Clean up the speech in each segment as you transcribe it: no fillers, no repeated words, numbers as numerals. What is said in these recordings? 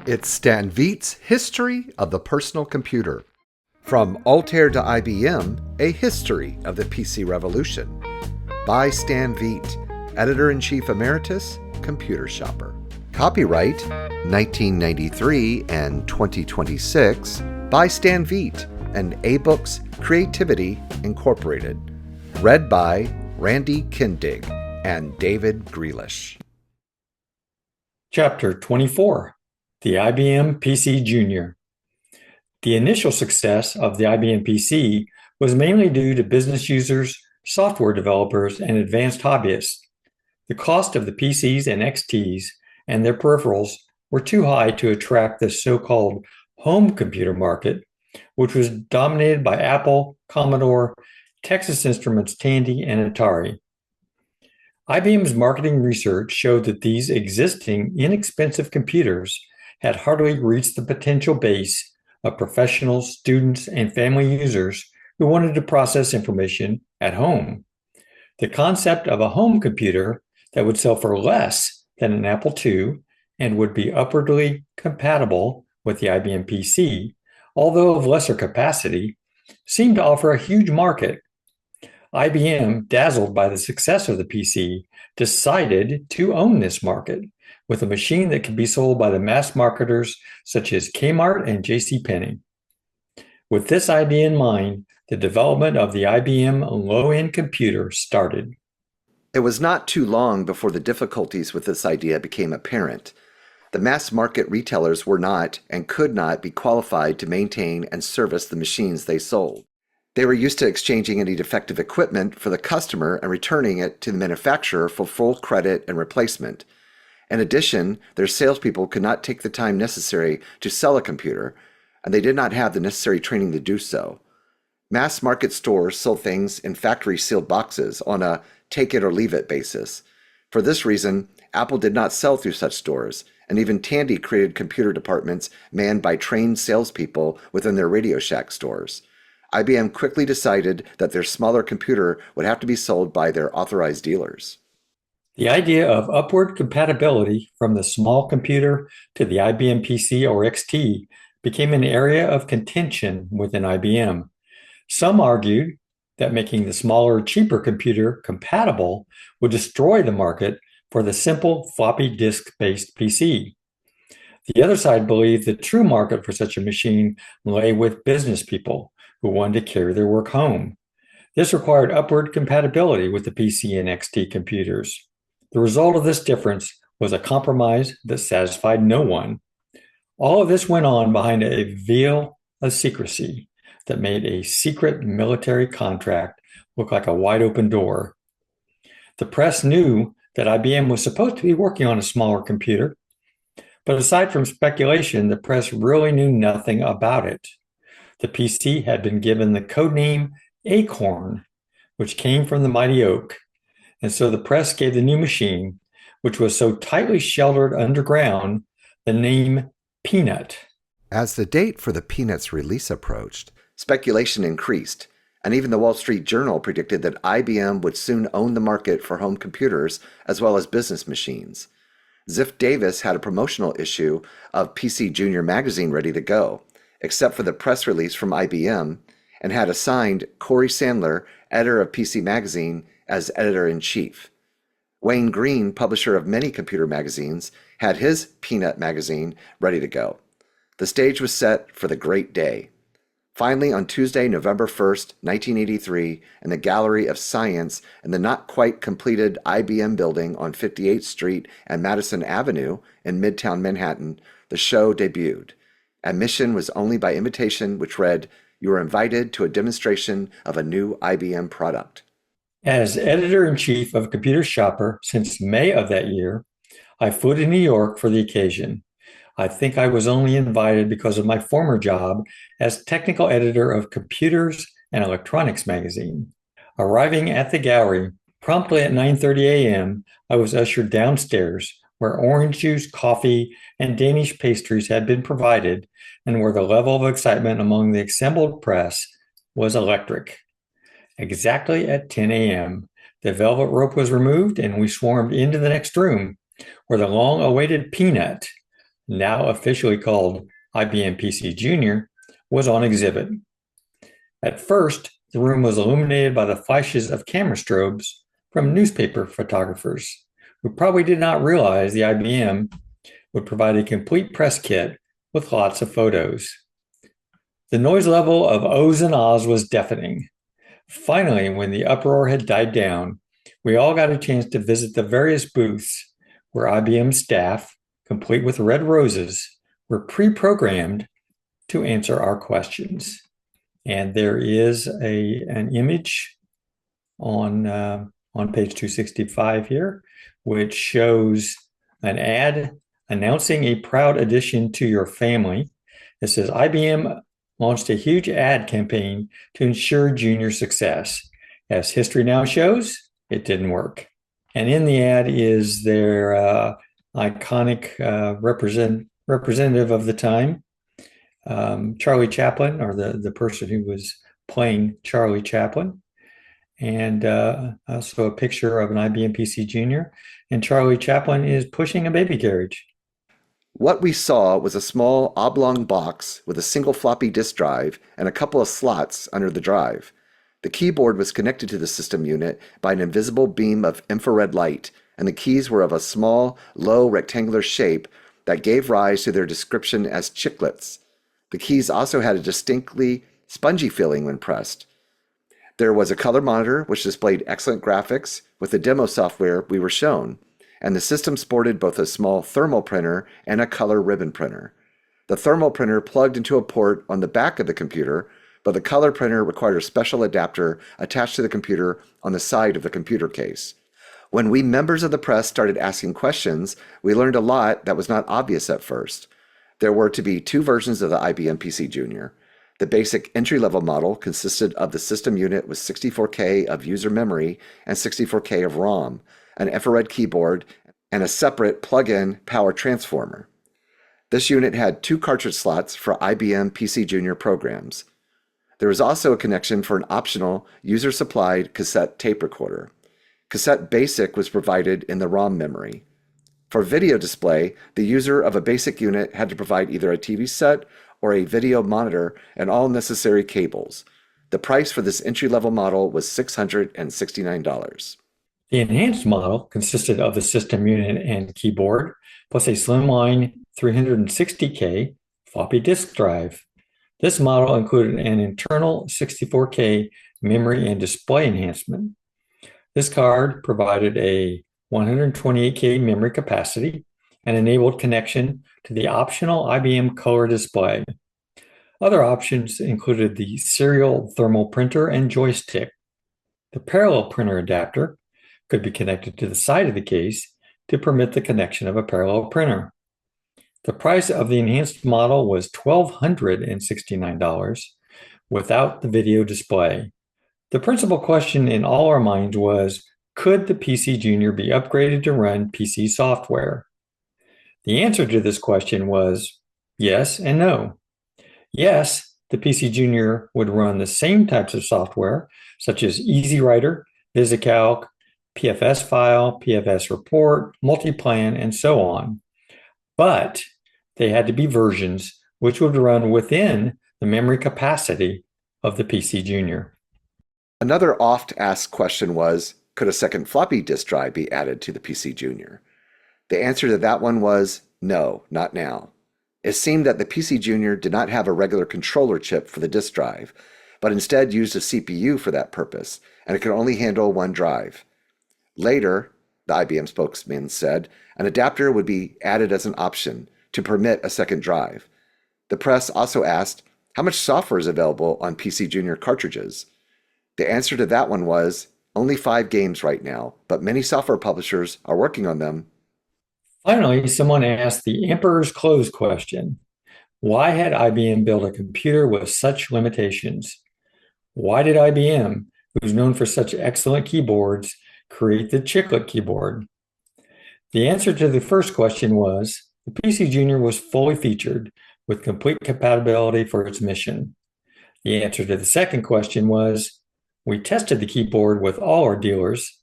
It's Stan Veit's History of the Personal Computer. From Altair to IBM, A History of the PC Revolution. By Stan Veit, Editor-in-Chief Emeritus, Computer Shopper. Copyright 1993 and 2026 by Stan Veit and A-Books Creativity Incorporated. Read by Randy Kindig and David Greelish. Chapter 24. The IBM PCjr. The initial success of the IBM PC was mainly due to business users, software developers, and advanced hobbyists. The cost of the PCs and XTs and their peripherals were too high to attract the so-called home computer market, which was dominated by Apple, Commodore, Texas Instruments, Tandy, and Atari. IBM's marketing research showed that these existing inexpensive computers had hardly reached the potential base of professionals, students, and family users who wanted to process information at home. The concept of a home computer that would sell for less than an Apple II and would be upwardly compatible with the IBM PC, although of lesser capacity, seemed to offer a huge market. IBM, dazzled by the success of the PC, decided to own this market with a machine that could be sold by the mass marketers such as Kmart and JCPenney. With this idea in mind, the development of the IBM low-end computer started. It was not too long before the difficulties with this idea became apparent. The mass market retailers were not and could not be qualified to maintain and service the machines they sold. They were used to exchanging any defective equipment for the customer and returning it to the manufacturer for full credit and replacement. In addition, their salespeople could not take the time necessary to sell a computer, and they did not have the necessary training to do so. Mass market stores sold things in factory-sealed boxes on a take-it-or-leave-it basis. For this reason, Apple did not sell through such stores, and even Tandy created computer departments manned by trained salespeople within their Radio Shack stores. IBM quickly decided that their smaller computer would have to be sold by their authorized dealers. The idea of upward compatibility from the small computer to the IBM PC or XT became an area of contention within IBM. Some argued that making the smaller, cheaper computer compatible would destroy the market for the simple floppy disk-based PC. The other side believed the true market for such a machine lay with business people who wanted to carry their work home. This required upward compatibility with the PC and XT computers. The result of this difference was a compromise that satisfied no one. All of this went on behind a veil of secrecy that made a secret military contract look like a wide open door. The press knew that IBM was supposed to be working on a smaller computer, but aside from speculation, the press really knew nothing about it. The PC had been given the codename Acorn, which came from the mighty oak. And so the press gave the new machine, which was so tightly sheltered underground, the name Peanut. As the date for the Peanut's release approached, speculation increased, and even the Wall Street Journal predicted that IBM would soon own the market for home computers as well as business machines. Ziff Davis had a promotional issue of PCjr magazine ready to go, except for the press release from IBM, and had assigned Corey Sandler, editor of PC Magazine, as editor-in-chief. Wayne Green, publisher of many computer magazines, had his Peanut magazine ready to go. The stage was set for the great day. Finally, on Tuesday, November 1st, 1983, in the Gallery of Science in the not-quite-completed IBM building on 58th Street and Madison Avenue in Midtown Manhattan, the show debuted. Admission was only by invitation, which read, "You are invited to a demonstration of a new IBM product." As editor-in-chief of Computer Shopper since May of that year, I flew to New York for the occasion. I think I was only invited because of my former job as technical editor of Computers and Electronics magazine. Arriving at the gallery promptly at 9:30 a.m., I was ushered downstairs where orange juice, coffee, and Danish pastries had been provided and where the level of excitement among the assembled press was electric. Exactly at 10 a.m., the velvet rope was removed and we swarmed into the next room where the long-awaited Peanut, now officially called IBM PC Jr., was on exhibit. At first, the room was illuminated by the flashes of camera strobes from newspaper photographers, who probably did not realize the IBM would provide a complete press kit with lots of photos. The noise level of ohs and ahs was deafening. Finally, when the uproar had died down, we all got a chance to visit the various booths where IBM staff, complete with red roses, were pre-programmed to answer our questions. And there is an image on page 265 here, which shows an ad announcing a proud addition to your family. It says IBM launched a huge ad campaign to ensure junior success. As history now shows, it didn't work. And in the ad is their iconic representative of the time, Charlie Chaplin, or the person who was playing Charlie Chaplin, and also a picture of an IBM PC Jr. And Charlie Chaplin is pushing a baby carriage. What we saw was a small oblong box with a single floppy disk drive and a couple of slots under the drive. The keyboard was connected to the system unit by an invisible beam of infrared light, and the keys were of a small, low rectangular shape that gave rise to their description as chiclets. The keys also had a distinctly spongy feeling when pressed. There was a color monitor which displayed excellent graphics with the demo software we were shown, and the system sported both a small thermal printer and a color ribbon printer. The thermal printer plugged into a port on the back of the computer, but the color printer required a special adapter attached to the computer on the side of the computer case. When we members of the press started asking questions, we learned a lot that was not obvious at first. There were to be two versions of the IBM PC Jr. The basic entry-level model consisted of the system unit with 64K of user memory and 64K of ROM, an infrared keyboard, and a separate plug-in power transformer. This unit had two cartridge slots for IBM PC Jr. programs. There was also a connection for an optional user-supplied cassette tape recorder. Cassette BASIC was provided in the ROM memory. For video display, the user of a BASIC unit had to provide either a TV set or a video monitor and all necessary cables. The price for this entry-level model was $669. The enhanced model consisted of the system unit and keyboard, plus a slimline 360K floppy disk drive. This model included an internal 64K memory and display enhancement. This card provided a 128K memory capacity and enabled connection to the optional IBM color display. Other options included the serial thermal printer and joystick. The parallel printer adapter could be connected to the side of the case to permit the connection of a parallel printer. The price of the enhanced model was $1,269 without the video display. The principal question in all our minds was, could the PC Jr. be upgraded to run PC software? The answer to this question was yes and no. Yes, the PC Jr. would run the same types of software, such as EasyWriter, VisiCalc, PFS file, PFS report, multiplan, and so on. But they had to be versions which would run within the memory capacity of the PC Jr. Another oft-asked question was, could a second floppy disk drive be added to the PC Jr.? The answer to that one was no, not now. It seemed that the PC Jr. did not have a regular controller chip for the disk drive, but instead used a CPU for that purpose, and it could only handle one drive. Later, the IBM spokesman said, an adapter would be added as an option to permit a second drive. The press also asked, how much software is available on PC Jr. cartridges? The answer to that one was, only 5 games right now, but many software publishers are working on them. Finally, someone asked the emperor's clothes question. Why had IBM built a computer with such limitations? Why did IBM, who's known for such excellent keyboards, create the Chiclet keyboard? The answer to the first question was, the PC Jr. was fully featured with complete compatibility for its mission. The answer to the second question was, we tested the keyboard with all our dealers,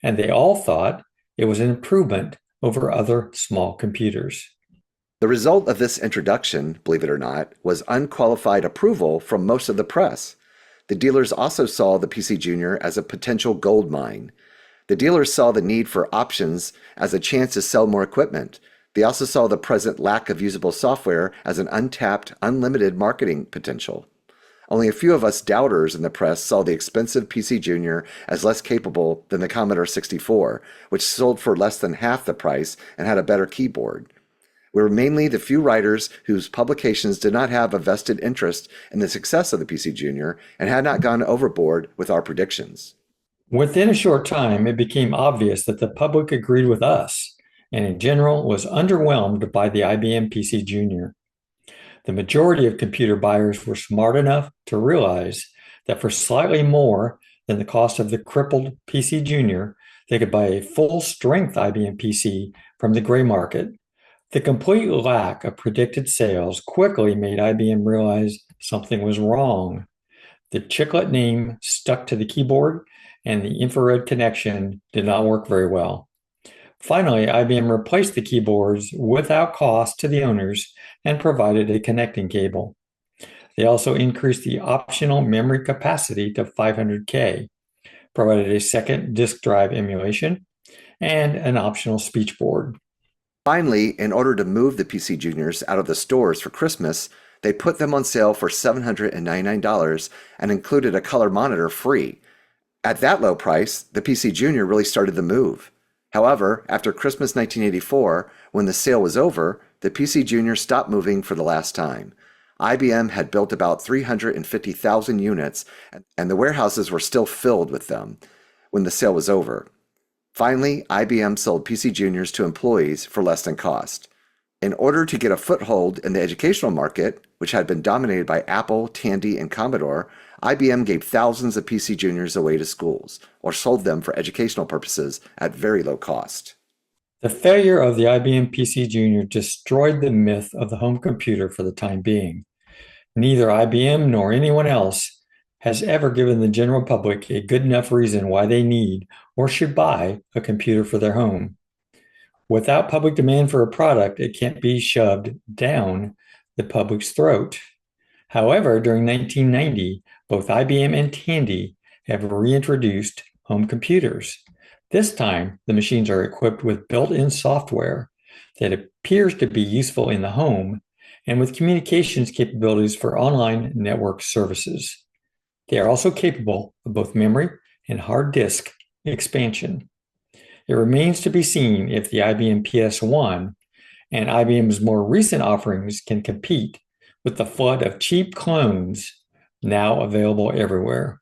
and they all thought it was an improvement over other small computers. The result of this introduction, believe it or not, was unqualified approval from most of the press. The dealers also saw the PC Junior as a potential gold mine. The dealers saw the need for options as a chance to sell more equipment. They also saw the present lack of usable software as an untapped, unlimited marketing potential. Only a few of us doubters in the press saw the expensive PC Junior as less capable than the Commodore 64, which sold for less than half the price and had a better keyboard. We were mainly the few writers whose publications did not have a vested interest in the success of the PC Junior and had not gone overboard with our predictions. Within a short time, it became obvious that the public agreed with us and in general was underwhelmed by the IBM PC Junior. The majority of computer buyers were smart enough to realize that for slightly more than the cost of the crippled PC Junior, they could buy a full-strength IBM PC from the gray market. The complete lack of predicted sales quickly made IBM realize something was wrong. The Chiclet name stuck to the keyboard, and the infrared connection did not work very well. Finally, IBM replaced the keyboards without cost to the owners and provided a connecting cable. They also increased the optional memory capacity to 500K, provided a second disk drive emulation, and an optional speech board. Finally, in order to move the PC Juniors out of the stores for Christmas, they put them on sale for $799 and included a color monitor free. At that low price, the PC Junior really started the move. However, after Christmas 1984, when the sale was over, the PC Junior stopped moving for the last time. IBM had built about 350,000 units, and the warehouses were still filled with them when the sale was over. Finally, IBM sold PC Juniors to employees for less than cost. In order to get a foothold in the educational market, which had been dominated by Apple, Tandy, and Commodore, IBM gave thousands of PC Juniors away to schools, or sold them for educational purposes at very low cost. The failure of the IBM PC Junior destroyed the myth of the home computer for the time being. Neither IBM nor anyone else has ever given the general public a good enough reason why they need or should buy a computer for their home. Without public demand for a product, it can't be shoved down the public's throat. However, during 1990, both IBM and Tandy have reintroduced home computers. This time, the machines are equipped with built-in software that appears to be useful in the home and with communications capabilities for online network services. They are also capable of both memory and hard disk expansion. It remains to be seen if the IBM PS1 and IBM's more recent offerings can compete with the flood of cheap clones now available everywhere.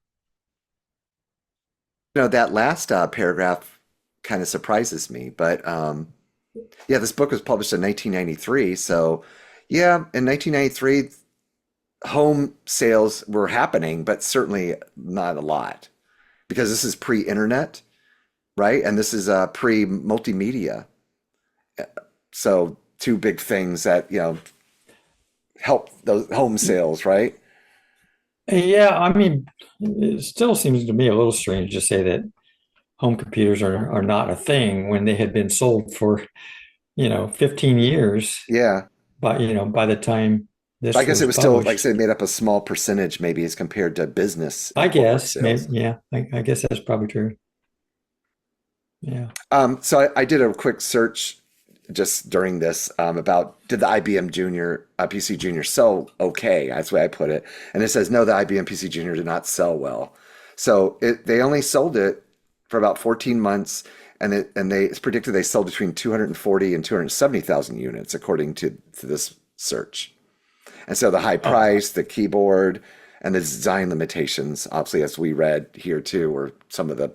That last paragraph kind of surprises me, but this book was published in 1993, so in 1993, home sales were happening, but certainly not a lot, because this is pre-internet, right? And this is pre-multimedia. So two big things that, help those home sales, right? Yeah, I mean, it still seems to me a little strange to say that home computers are not a thing when they had been sold for, 15 years. Yeah. By the time this I guess was it was published. still, like I said, made up a small percentage maybe as compared to business. I guess, sales. I guess that's probably true. Yeah. So I did a quick search just during this about did the IBM Junior PC Junior sell okay? That's the way I put it. And it says no, the IBM PC Junior did not sell well. So they only sold it for about 14 months, and it's predicted they sold between 240 and 270,000 units according to this search. And so the high price, the keyboard, and the design limitations, obviously, as we read here too, were some of the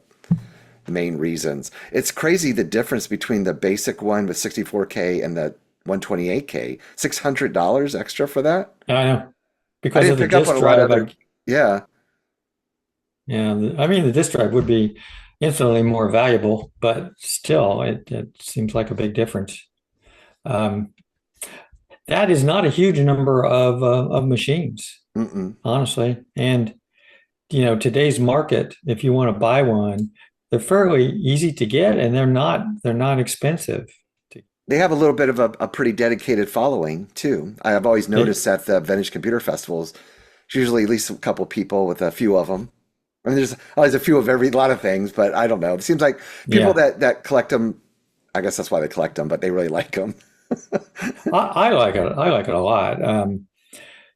main reasons. It's crazy the difference between the basic one with 64K and the 128K. $600 extra for that? I know. Because I of didn't the pick up on disk a lot of drive. other. Yeah. Yeah, I mean, the disk drive would be infinitely more valuable, but still, it seems like a big difference. That is not a huge number of machines, honestly. And today's market, if you want to buy one, they're fairly easy to get, and they're not expensive. They have a little bit of a pretty dedicated following too. I've always noticed at the vintage computer festivals, it's usually at least a couple people with a few of them. I mean, there's always a few of a lot of things, but I don't know. It seems like people that collect them, I guess that's why they collect them, but they really like them. I like it. I like it a lot.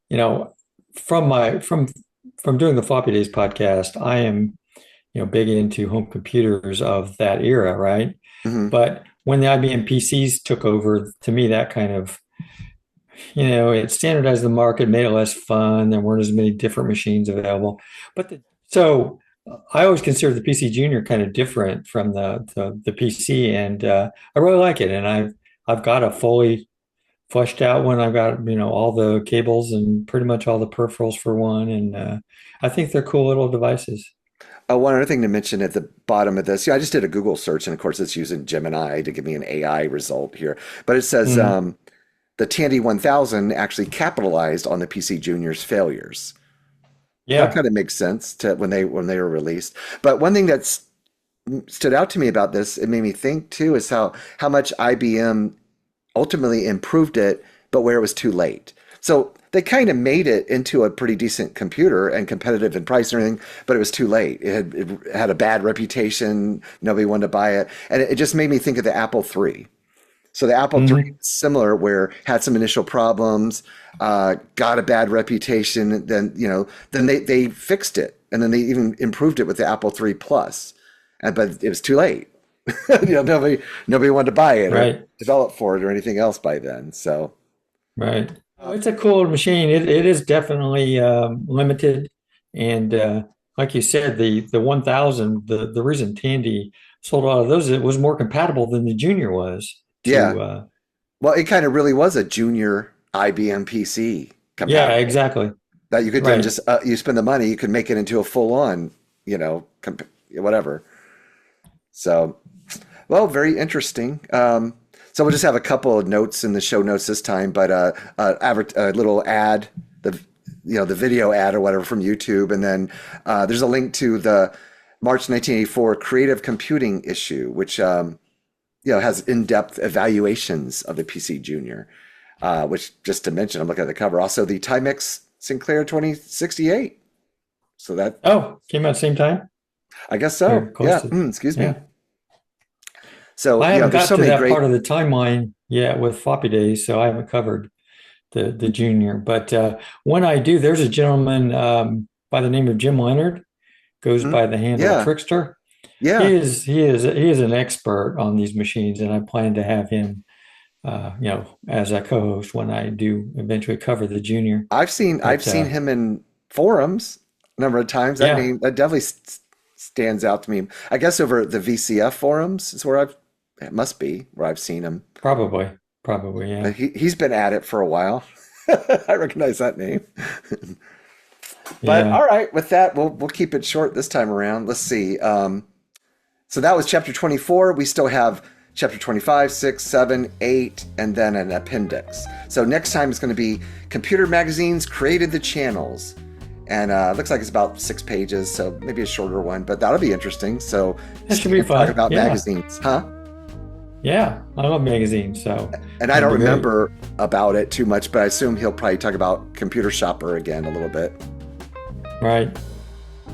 You know, from doing the Floppy Days podcast, I am, big into home computers of that era, right? Hmm. But when the IBM PCs took over, to me, that kind of, it standardized the market, made it less fun. There weren't as many different machines available. So I always consider the PC Junior kind of different from the PC, and I really like it. And I've got a fully fleshed out one. I've got all the cables and pretty much all the peripherals for one, and I think they're cool little devices. One other thing to mention at the bottom of this, I just did a Google search, and of course it's using Gemini to give me an AI result here. But it says the Tandy 1000 actually capitalized on the PC Junior's failures. That Yeah. kind of makes sense to when they were released. But one thing that's stood out to me about this, it made me think too, is how much IBM ultimately improved it, but where it was too late. So they kind of made it into a pretty decent computer and competitive in price and everything, but it was too late. It had a bad reputation. Nobody wanted to buy it. And it just made me think of the Apple III. So the Apple III is similar, where had some initial problems, got a bad reputation. Then they fixed it, and then they even improved it with the Apple III Plus. But it was too late. Nobody wanted to buy it Right. or develop for it or anything else by then. So Right. It's a cool machine. It is definitely limited, and like you said, the 1000. The reason Tandy sold a lot of those, it was more compatible than the Junior was. yeah, To well, it kind of really was a junior IBM PC Yeah, compatible exactly. that you could then Right. just you spend the money, you could make it into a full on, whatever. So, well, very interesting. So we'll just have a couple of notes in the show notes this time, but a little ad, the video ad or whatever from YouTube, and then there's a link to the March 1984 Creative Computing issue, which has in-depth evaluations of the PC Junior. Which, just to mention, I'm looking at the cover. Also, the Timex Sinclair 2068. So that, Oh, came out same time? I guess so. Or close Yeah. to. Excuse me. Yeah. So I yeah, haven't there's got so to many that great. part of the timeline yet with Floppy Days, so I haven't covered the Junior. But when I do, there's a gentleman by the name of Jim Leonard, goes Mhm. by the handle Yeah. Trickster. He Yeah. is he is he is an expert on these machines, and I plan to have him, as a co-host when I do eventually cover the Junior. I've seen But him in forums a number of times. That yeah, name that definitely stands out to me. I guess over the VCF forums is where it must be where I've seen him. probably, yeah, But he's been at it for a while. I recognize that name. But yeah. all right, with that, we'll keep it short this time around. Let's see. So that was chapter 24. We still have chapter 25, 6, 7, 8, and then an appendix. So next time it's going to be Computer Magazines Created the Channels. And it looks like it's about 6 pages, so maybe a shorter one, but that'll be interesting. So That should be talk fun. about Yeah, magazines, huh? yeah. I love magazines, so And I that'd don't be great. remember about it too much, but I assume he'll probably talk about Computer Shopper again a little bit. Right.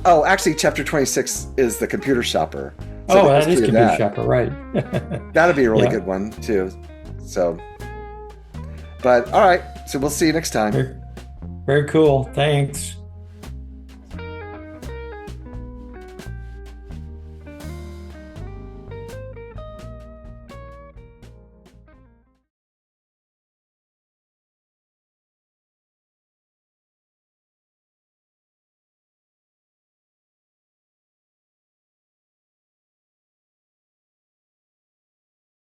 Oh, actually, chapter 26 is the Computer Shopper. So Oh, the that is history of Computer that. Shopper, right? That'll be a really Yeah. good one too. So, but all right. So we'll see you next time. Very, very cool. Thanks.